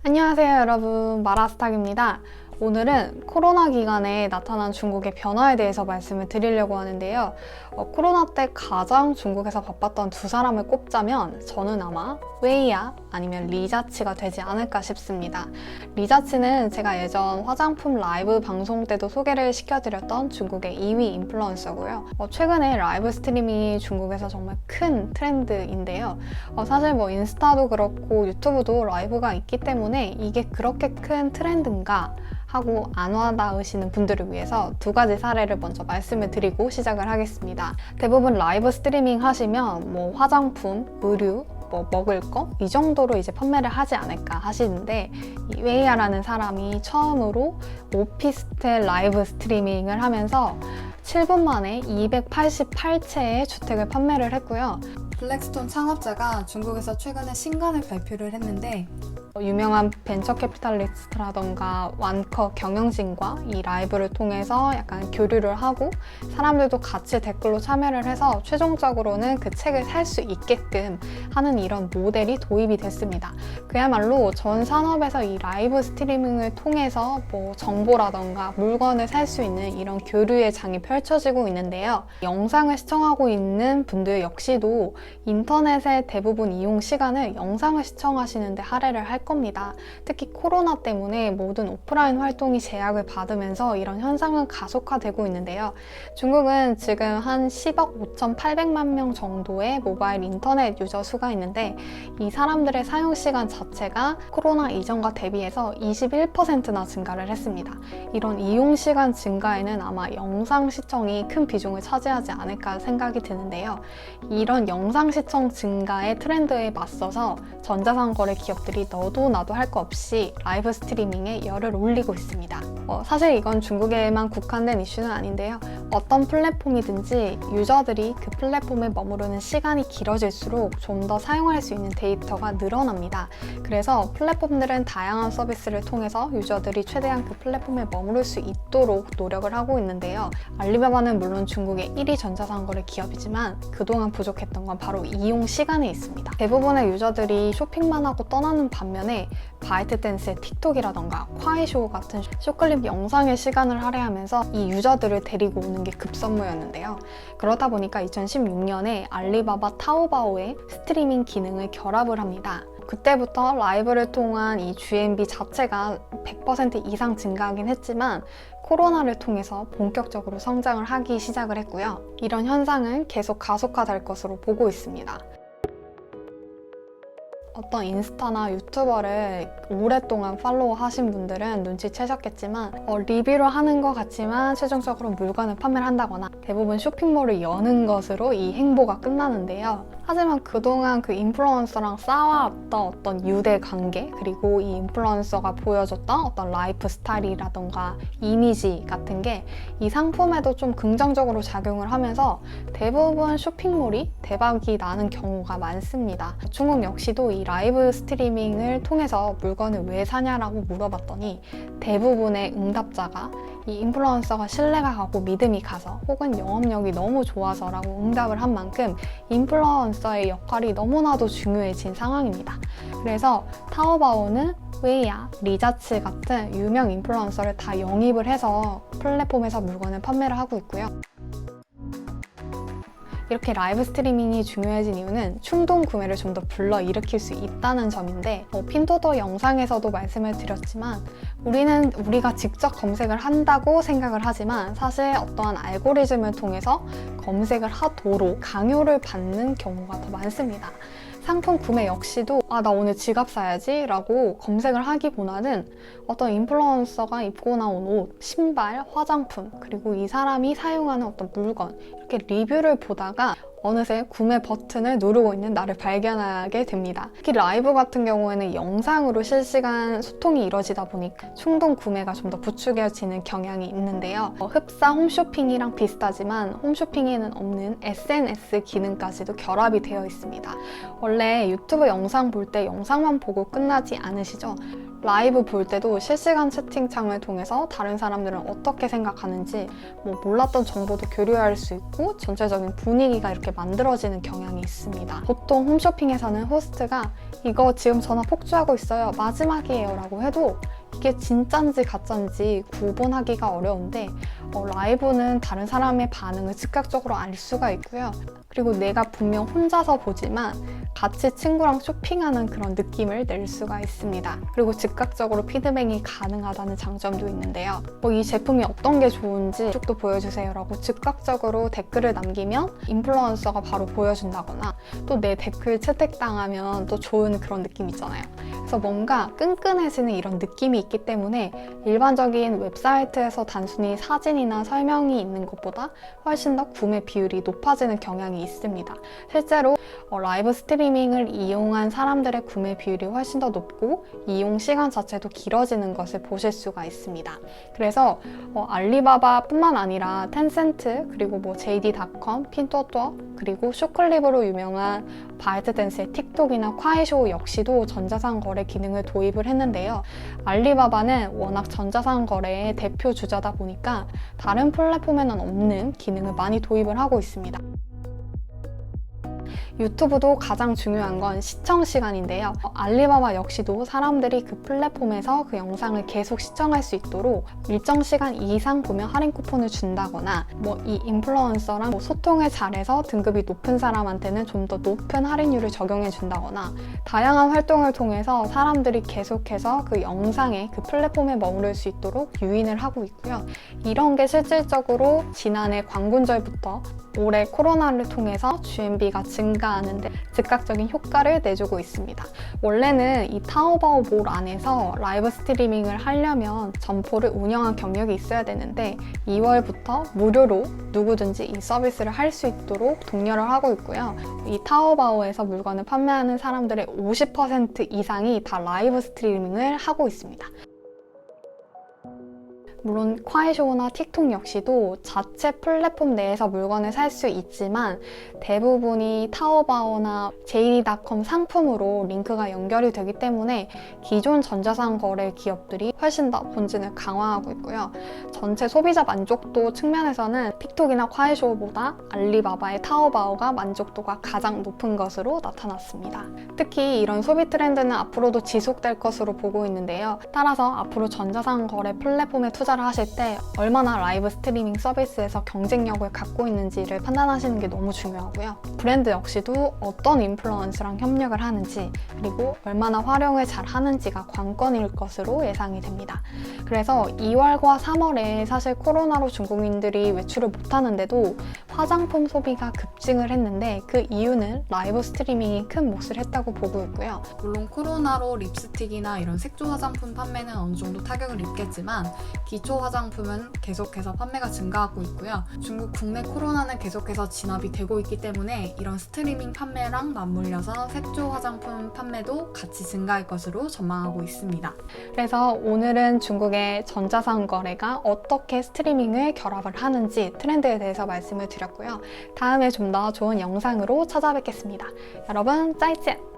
안녕하세요 여러분, 마라스탁입니다. 오늘은 코로나 기간에 나타난 중국의 변화에 대해서 말씀을 드리려고 하는데요. 코로나 때 가장 중국에서 바빴던 두 사람을 꼽자면 저는 아마 웨이야 아니면 리자치가 되지 않을까 싶습니다. 리자치는 제가 예전 화장품 라이브 방송 때도 소개를 시켜드렸던 중국의 2위 인플루언서고요. 최근에 라이브 스트리밍이 중국에서 정말 큰 트렌드인데요. 사실 인스타도 그렇고 유튜브도 라이브가 있기 때문에 이게 그렇게 큰 트렌드인가 하고 안 와닿으시는 분들을 위해서 두 가지 사례를 먼저 말씀을 드리고 시작을 하겠습니다. 대부분 라이브 스트리밍 하시면 화장품, 의류, 먹을 거 이 정도로 이제 판매를 하지 않을까 하시는데, 이 웨이야라는 사람이 처음으로 오피스텔 라이브 스트리밍을 하면서 7분 만에 288채의 주택을 판매를 했고요. 블랙스톤 창업자가 중국에서 최근에 신간을 발표를 했는데, 유명한 벤처 캐피탈리스트라던가 완커 경영진과 이 라이브를 통해서 약간 교류를 하고 사람들도 같이 댓글로 참여를 해서 최종적으로는 그 책을 살 수 있게끔 하는 이런 모델이 도입이 됐습니다. 그야말로 전 산업에서 이 라이브 스트리밍을 통해서 정보라던가 물건을 살 수 있는 이런 교류의 장이 펼쳐지고 있는데요. 영상을 시청하고 있는 분들 역시도 인터넷의 대부분 이용 시간을 영상을 시청하시는데 할애를 할 겁니다. 특히 코로나 때문에 모든 오프라인 활동이 제약을 받으면서 이런 현상은 가속화되고 있는데요. 중국은 지금 한 10억 5,800만 명 정도의 모바일 인터넷 유저 수가 있는데, 이 사람들의 사용 시간 자체가 코로나 이전과 대비해서 21%나 증가를 했습니다. 이런 이용 시간 증가에는 아마 영상 시청이 큰 비중을 차지하지 않을까 생각이 드는데요. 이런 영상 시청 증가의 트렌드에 맞서서 전자상거래 기업들이 너도 나도 할 거 없이 라이브 스트리밍에 열을 올리고 있습니다. 사실 이건 중국에만 국한된 이슈는 아닌데요. 어떤 플랫폼이든지 유저들이 그 플랫폼에 머무르는 시간이 길어질수록 좀 더 사용할 수 있는 데이터가 늘어납니다. 그래서 플랫폼들은 다양한 서비스를 통해서 유저들이 최대한 그 플랫폼에 머무를 수 있도록 노력을 하고 있는데요. 알리바바는 물론 중국의 1위 전자상거래 기업이지만 그동안 부족했던 건 바로 이용 시간에 있습니다. 대부분의 유저들이 쇼핑만 하고 떠나는 반면에 바이트댄스의 틱톡이라던가 콰이쇼 같은 쇼클립 영상의 시간을 할애하면서 이 유저들을 데리고 오는 게 급선무였는데요. 그러다 보니까 2016년에 알리바바 타오바오의 스트리밍 기능을 결합을 합니다. 그때부터 라이브를 통한 이 GMV 자체가 100% 이상 증가하긴 했지만 코로나를 통해서 본격적으로 성장을 하기 시작을 했고요. 이런 현상은 계속 가속화될 것으로 보고 있습니다. 어떤 인스타나 유튜버를 오랫동안 팔로우 하신 분들은 눈치채셨겠지만 리뷰를 하는 것 같지만 최종적으로 물건을 판매를 한다거나 대부분 쇼핑몰을 여는 것으로 이 행보가 끝나는데요. 하지만 그동안 그 인플루언서랑 쌓아왔던 어떤 유대 관계, 그리고 이 인플루언서가 보여줬던 어떤 라이프 스타일이라던가 이미지 같은 게 이 상품에도 좀 긍정적으로 작용을 하면서 대부분 쇼핑몰이 대박이 나는 경우가 많습니다. 중국 역시도 이 라이브 스트리밍을 통해서 물건을 왜 사냐라고 물어봤더니 대부분의 응답자가 이 인플루언서가 신뢰가 가고 믿음이 가서 혹은 영업력이 너무 좋아서라고 응답을 한 만큼 인플루언서의 역할이 너무나도 중요해진 상황입니다. 그래서 타오바오는 웨이야, 리자치 같은 유명 인플루언서를 다 영입을 해서 플랫폼에서 물건을 판매를 하고 있고요. 이렇게 라이브 스트리밍이 중요해진 이유는 충동 구매를 좀 더 불러일으킬 수 있다는 점인데, 핀토더 영상에서도 말씀을 드렸지만 우리가 직접 검색을 한다고 생각을 하지만 사실 어떠한 알고리즘을 통해서 검색을 하도록 강요를 받는 경우가 더 많습니다. 상품 구매 역시도 나 오늘 지갑 사야지 라고 검색을 하기보다는 어떤 인플루언서가 입고 나온 옷, 신발, 화장품, 그리고 이 사람이 사용하는 어떤 물건, 이렇게 리뷰를 보다가 어느새 구매 버튼을 누르고 있는 나를 발견하게 됩니다. 특히 라이브 같은 경우에는 영상으로 실시간 소통이 이루어지다 보니까 충동 구매가 좀 더 부추겨지는 경향이 있는데요. 흡사 홈쇼핑이랑 비슷하지만 홈쇼핑에는 없는 SNS 기능까지도 결합이 되어 있습니다. 원래 유튜브 영상 볼 때 영상만 보고 끝나지 않으시죠? 라이브 볼 때도 실시간 채팅창을 통해서 다른 사람들은 어떻게 생각하는지 몰랐던 정보도 교류할 수 있고 전체적인 분위기가 이렇게 만들어지는 경향이 있습니다. 보통 홈쇼핑에서는 호스트가 이거 지금 전화 폭주하고 있어요. 마지막이에요 라고 해도 이게 진짠지 가짠지 구분하기가 어려운데 라이브는 다른 사람의 반응을 즉각적으로 알 수가 있고요. 그리고 내가 분명 혼자서 보지만 같이 친구랑 쇼핑하는 그런 느낌을 낼 수가 있습니다. 그리고 즉각적으로 피드백이 가능하다는 장점도 있는데요. 이 제품이 어떤 게 좋은지 이쪽도 보여주세요 라고 즉각적으로 댓글을 남기면 인플루언서가 바로 보여준다거나 또 내 댓글 채택당하면 또 좋은 그런 느낌 있잖아요. 그래서 뭔가 끈끈해지는 이런 느낌이 있기 때문에 일반적인 웹사이트에서 단순히 사진이나 설명이 있는 것보다 훨씬 더 구매 비율이 높아지는 경향이 있습니다. 실제로 라이브 스트리밍을 이용한 사람들의 구매 비율이 훨씬 더 높고 이용 시간 자체도 길어지는 것을 보실 수가 있습니다. 그래서 알리바바뿐만 아니라 텐센트 그리고 JD.com, 핀토토 그리고 쇼클립으로 유명한 바이트댄스의 틱톡이나 콰이쇼 역시도 전자상 거래 기능을 도입을 했는데요. 알리바바는 워낙 전자상 거래의 대표 주자다 보니까 다른 플랫폼에는 없는 기능을 많이 도입을 하고 있습니다. 유튜브도 가장 중요한 건 시청 시간인데요. 알리바바 역시도 사람들이 그 플랫폼에서 그 영상을 계속 시청할 수 있도록 일정 시간 이상 보면 할인 쿠폰을 준다거나 이 인플루언서랑 소통을 잘해서 등급이 높은 사람한테는 좀 더 높은 할인율을 적용해 준다거나 다양한 활동을 통해서 사람들이 계속해서 그 영상에 그 플랫폼에 머무를 수 있도록 유인을 하고 있고요. 이런 게 실질적으로 지난해 광군절부터 올해 코로나를 통해서 GMV가 증가하는데 즉각적인 효과를 내주고 있습니다. 원래는 이 타오바오 몰 안에서 라이브 스트리밍을 하려면 점포를 운영한 경력이 있어야 되는데 2월부터 무료로 누구든지 이 서비스를 할 수 있도록 독려를 하고 있고요. 이 타오바오에서 물건을 판매하는 사람들의 50% 이상이 다 라이브 스트리밍을 하고 있습니다. 물론 콰이쇼나 틱톡 역시도 자체 플랫폼 내에서 물건을 살 수 있지만 대부분이 타오바오나 JD.com 상품으로 링크가 연결이 되기 때문에 기존 전자상 거래 기업들이 훨씬 더 본진을 강화하고 있고요. 전체 소비자 만족도 측면에서는 틱톡이나 콰이쇼보다 알리바바의 타오바오가 만족도가 가장 높은 것으로 나타났습니다. 특히 이런 소비 트렌드는 앞으로도 지속될 것으로 보고 있는데요. 따라서 앞으로 전자상 거래 플랫폼에 투자를 하실 때 얼마나 라이브 스트리밍 서비스에서 경쟁력을 갖고 있는지를 판단하시는 게 너무 중요하고요. 브랜드 역시도 어떤 인플루언서랑 협력을 하는지 그리고 얼마나 활용을 잘 하는지가 관건일 것으로 예상이 됩니다. 그래서 2월과 3월에 사실 코로나로 중국인들이 외출을 못하는데도 화장품 소비가 급증을 했는데 그 이유는 라이브 스트리밍이 큰 몫을 했다고 보고 있고요. 물론 코로나로 립스틱이나 이런 색조 화장품 판매는 어느 정도 타격을 입겠지만 기초 화장품은 계속해서 판매가 증가하고 있고요. 중국 국내 코로나는 계속해서 진압이 되고 있기 때문에 이런 스트리밍 판매랑 맞물려서 색조 화장품 판매도 같이 증가할 것으로 전망하고 있습니다. 그래서 오늘은 중국의 전자상 거래가 어떻게 스트리밍을 결합을 하는지 트렌드에 대해서 말씀을 드렸고요. 다음에 좀 더 좋은 영상으로 찾아뵙겠습니다. 여러분, 짜이젠!